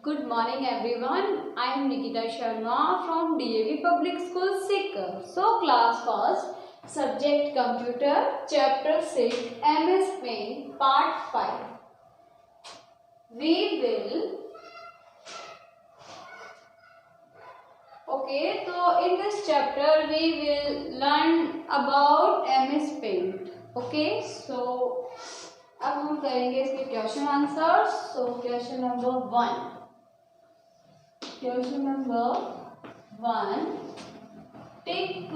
Good morning everyone. I am Nikita Sharma from DAV Public School Sikar. So class first, subject computer, chapter 6, MS Paint, part 5. So in this chapter we will learn about MS Paint. Okay, so अब हम करेंगे इसके question answer. So question number 1. Question number 1. Tick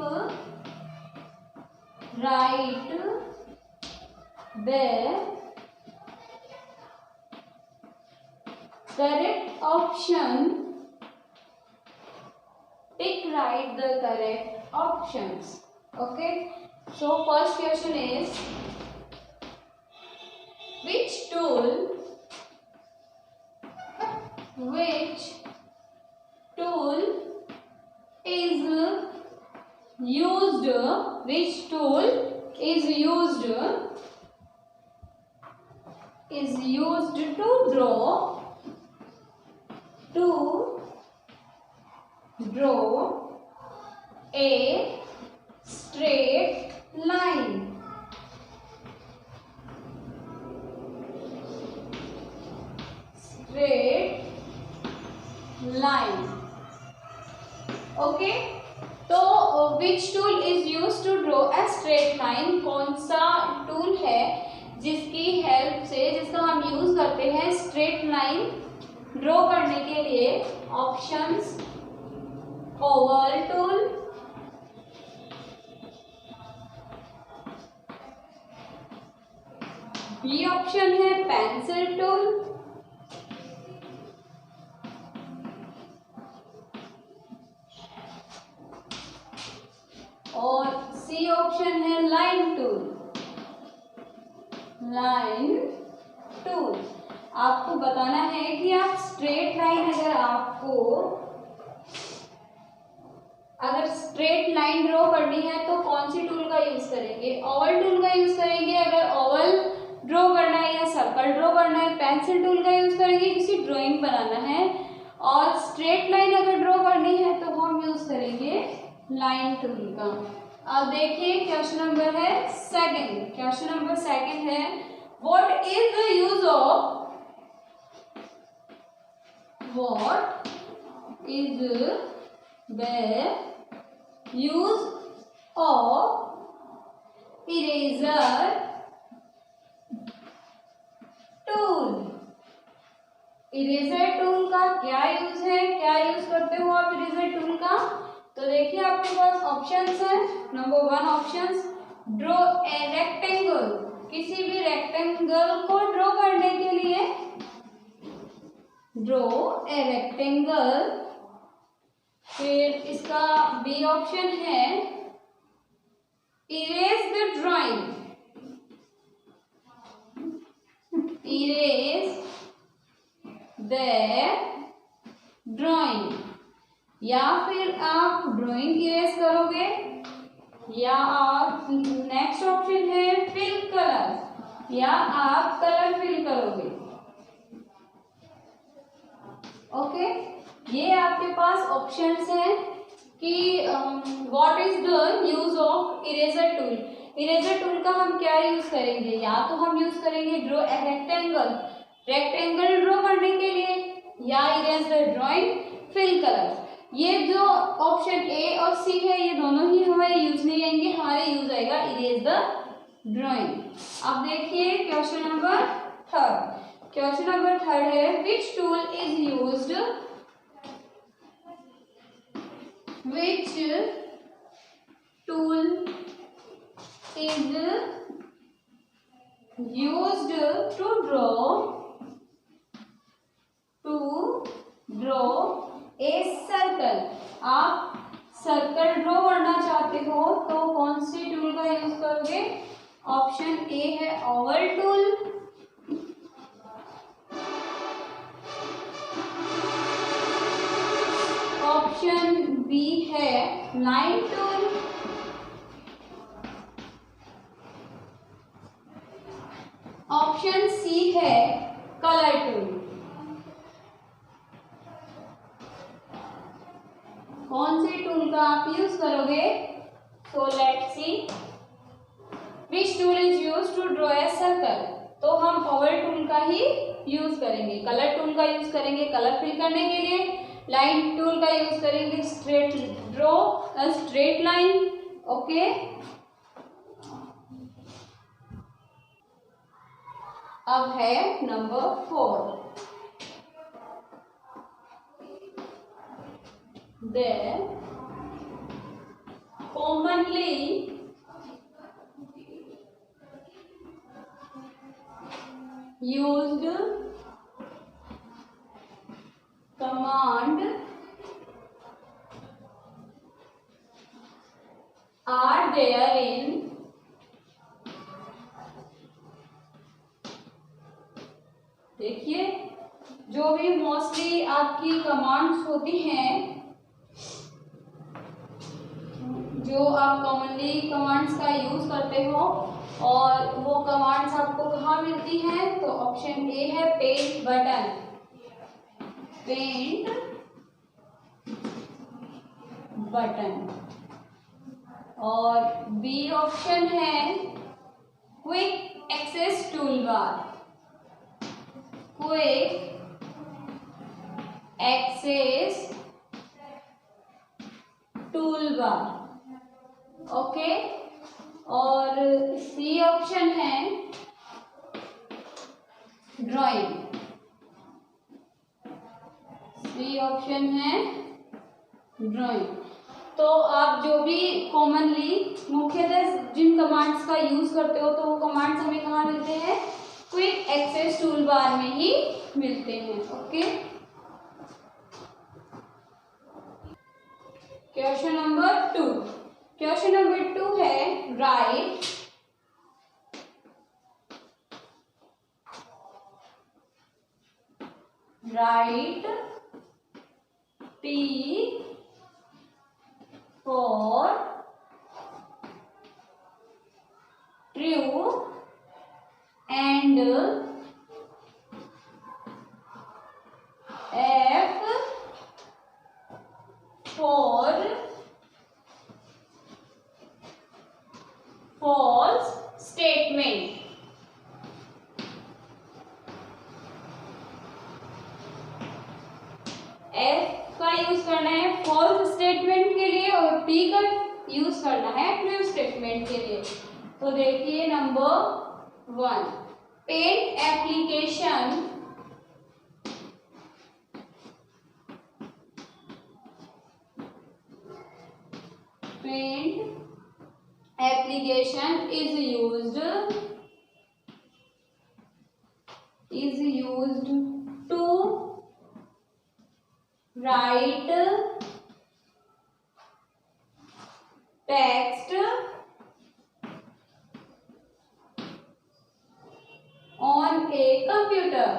right the correct option. Tick right the correct options. Okay. So first question is, which tool is used to draw a straight line. Okay, तो which tool is use to draw a straight line. कौन सा tool है जिसकी help से, जिसका हम use करते हैं स्ट्रेट लाइन ड्रॉ करने के लिए. Options: oval tool, B option है पेंसिल टूल, और सी ऑप्शन है लाइन टूल. आपको बताना है कि आप स्ट्रेट लाइन, अगर स्ट्रेट लाइन ड्रॉ करनी है तो कौन सी टूल का यूज करेंगे. ओवल टूल का यूज करेंगे अगर ओवल ड्रॉ करना है, या सर्कल ड्रॉ करना है. पेंसिल टूल का यूज करेंगे किसी ड्राइंग बनाना है. और स्ट्रेट लाइन अगर ड्रॉ करनी है तो हम यूज करेंगे लाइन टूल का. अब देखिए क्वेश्चन नंबर है सेकंड. क्वेश्चन नंबर सेकंड है, what is the use of eraser tool. Eraser tool का क्या यूज है, क्या यूज करते हो आप इरेजर टूल का. तो देखिए आपके पास ऑप्शंस हैं. Number 1 options, draw a rectangle. किसी भी रेक्टेंगल को ड्रॉ करने के लिए ड्रॉ ए रेक्टेंगल. फिर इसका बी ऑप्शन है erase the drawing. Erase the drawing, या फिर आप ड्राइंग इरेज करोगे, या आप नेक्स्ट ऑप्शन है फिल कलर, या आप कलर फिल करोगे. ओके, ये आपके पास ऑप्शंस हैं कि what is the use of eraser tool. Eraser tool का हम क्या यूज करेंगे, या तो हम यूज करेंगे ड्रॉ ए रेक्टेंगल ड्रॉ करने के लिए, या erase the drawing, fill colour. ये जो ऑप्शन ए और सी है ये दोनों ही हमारे यूज नहीं आएंगे. हमारे यूज आएगा इरेज द ड्राइंग. अब देखिए question number third. Question number third है, which tool is used to draw a circle. आप सर्कल ड्रॉ करना चाहते हो तो कौन सी टूल का यूज करोगे. ऑप्शन ए है ओवल टूल, ऑप्शन बी है लाइन टूल, ऑप्शन सी है कलर टूल. कौन से टूल का आप यूज करोगे? So let's see which tool is use to draw a circle. तो हम ओवल टूल का ही यूज करेंगे, कलर टूल का यूज करेंगे कलर फिल करने के लिए, लाइन टूल का यूज करेंगे straight draw a straight line. Okay, अब है number 4। There commonly used command are there in देखिए जो भी मोस्टली आपकी कमांड्स होती हैं, जो आप कॉमनली कमांड्स का यूज करते हो और वो कमांड्स आपको कहाँ मिलती हैं? तो ऑप्शन ए है पेंट बटन, पेंट बटन, और बी ऑप्शन है quick access tool bar, quick access tool bar. Okay, और सी ऑप्शन है ड्राइंग, सी ऑप्शन है ड्राइंग। तो आप जो भी कॉमनली मुख्यतः जिन कमांड्स का यूज करते हो तो वो कमांड्स हमें कहाँ मिलते हैं? क्विक एक्सेस टूल बार में ही मिलते हैं। Okay, question number 2। Question number 2 है right T for true and F for false statement। F का यूज करना है फॉल्स स्टेटमेंट के लिए और T का यूज करना है ट्रू स्टेटमेंट के लिए। तो देखिए number 1, paint application is used to write text on a computer,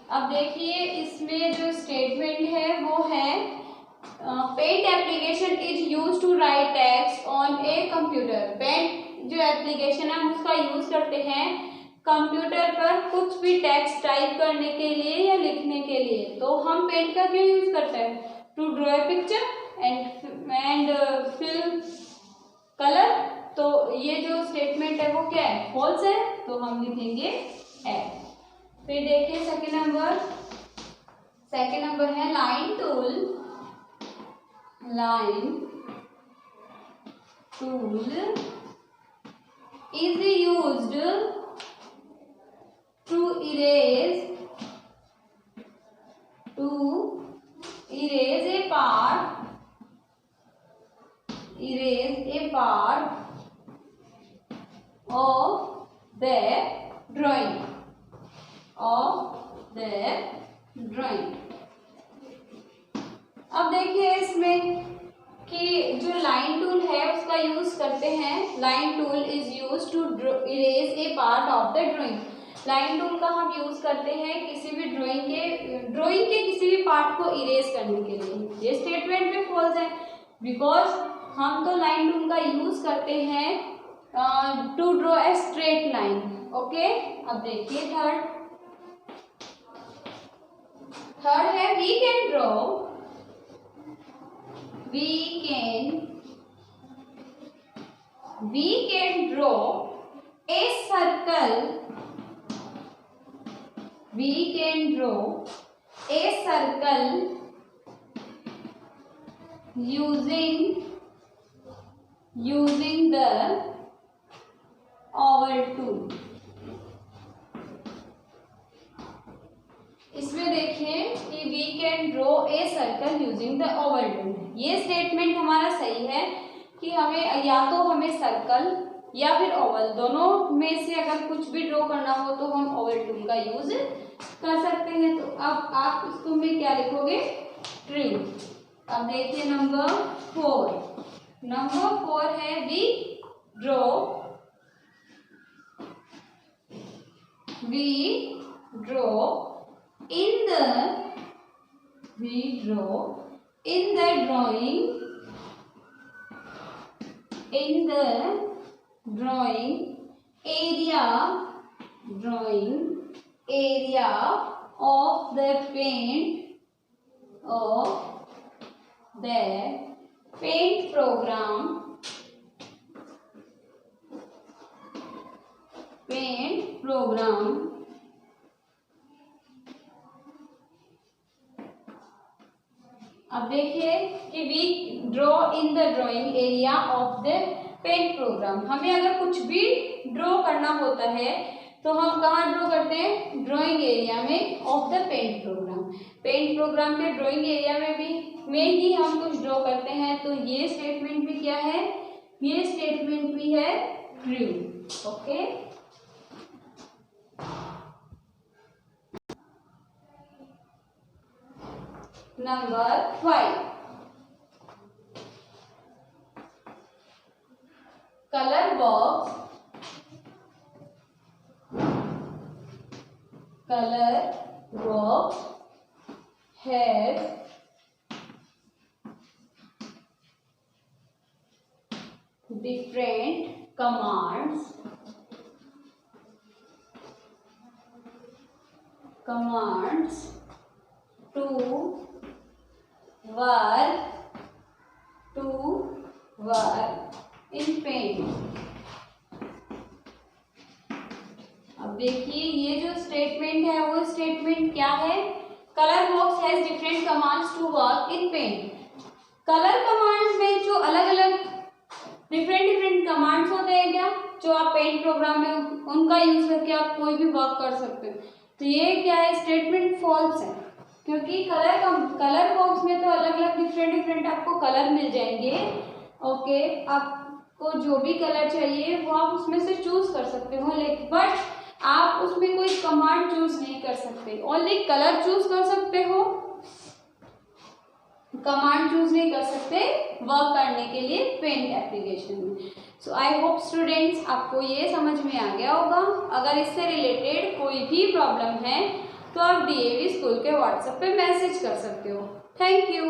अब देखिए इसमें जो स्टेटमेंट है वो है paint application is use to write text on a computer. Paint जो एप्लीकेशन है हम उसका यूज करते हैं कंप्यूटर पर कुछ भी टेक्स्ट टाइप करने के लिए या लिखने के लिए। तो हम पेंट का क्यों यूज करते हैं? To draw a picture and fill colour. तो ये जो स्टेटमेंट है वो क्या है? फॉल्स है, तो हम लिखेंगे है। फिर देखिए सेकेंड नंबर है line tool is used to erase a part of their drawing अब देखिए इसमें कि जो लाइन टूल है उसका यूज करते हैं। Line tool is use to erase a part of the drawing. Line tool का हम यूज करते हैं किसी भी ड्राइंग के किसी भी पार्ट को इरेज करने के लिए। ये स्टेटमेंट में फॉल्स है बिकॉज हम तो लाइन टूल का यूज करते हैं to draw a straight line. Okay, अब देखिए थर्ड थर्ड है we can draw a circle. We can draw a circle using the oval tool. इसमें देखिए कि we can draw a circle using the oval tool. ये statement हमारा सही है कि हमें या तो हमें सर्कल या फिर ओवल दोनों में से अगर कुछ भी ड्रॉ करना हो तो हम ओवल टूल का यूज कर सकते हैं। तो अब आप इसको में क्या लिखोगे? ट्रू। अब देखिए नंबर 4 है we draw in the drawing area of the paint program अब देखिए कि we draw in the drawing area of the paint program. हमें अगर कुछ भी ड्रॉ करना होता है तो हम कहाँ ड्रॉ करते हैं? ड्राइंग एरिया में of the paint program. Paint program के ड्राइंग एरिया में ही हम कुछ ड्रॉ करते हैं। तो ये स्टेटमेंट भी क्या है? ये स्टेटमेंट भी है true. Okay, number 5 color box has different commands to work in paint। अब देखिए ये जो स्टेटमेंट है वो स्टेटमेंट क्या है? Colour box has different commands to work in paint. Colour commands में जो अलग अलग डिफरेंट कमांड्स होते हैं क्या, जो आप पेंट प्रोग्राम में उनका यूज करके आप कोई भी वर्क कर सकते हो। तो ये क्या है? स्टेटमेंट फॉल्स है, क्योंकि कलर बॉक्स में तो अलग अलग डिफरेंट आपको कलर मिल जाएंगे। ओके, आपको जो भी कलर चाहिए वो आप उसमें से चूज कर सकते हो, लेकिन बट आप उसमें कोई कमांड चूज नहीं कर सकते। ओनली कलर चूज कर सकते हो, कमांड चूज नहीं कर सकते वर्क करने के लिए पेंट एप्लीकेशन में। सो आई होप स्टूडेंट्स आपको ये समझ में आ गया होगा। अगर इससे रिलेटेड कोई भी प्रॉब्लम है तो आप DAV स्कूल के व्हाट्सएप पे मैसेज कर सकते हो। Thank you.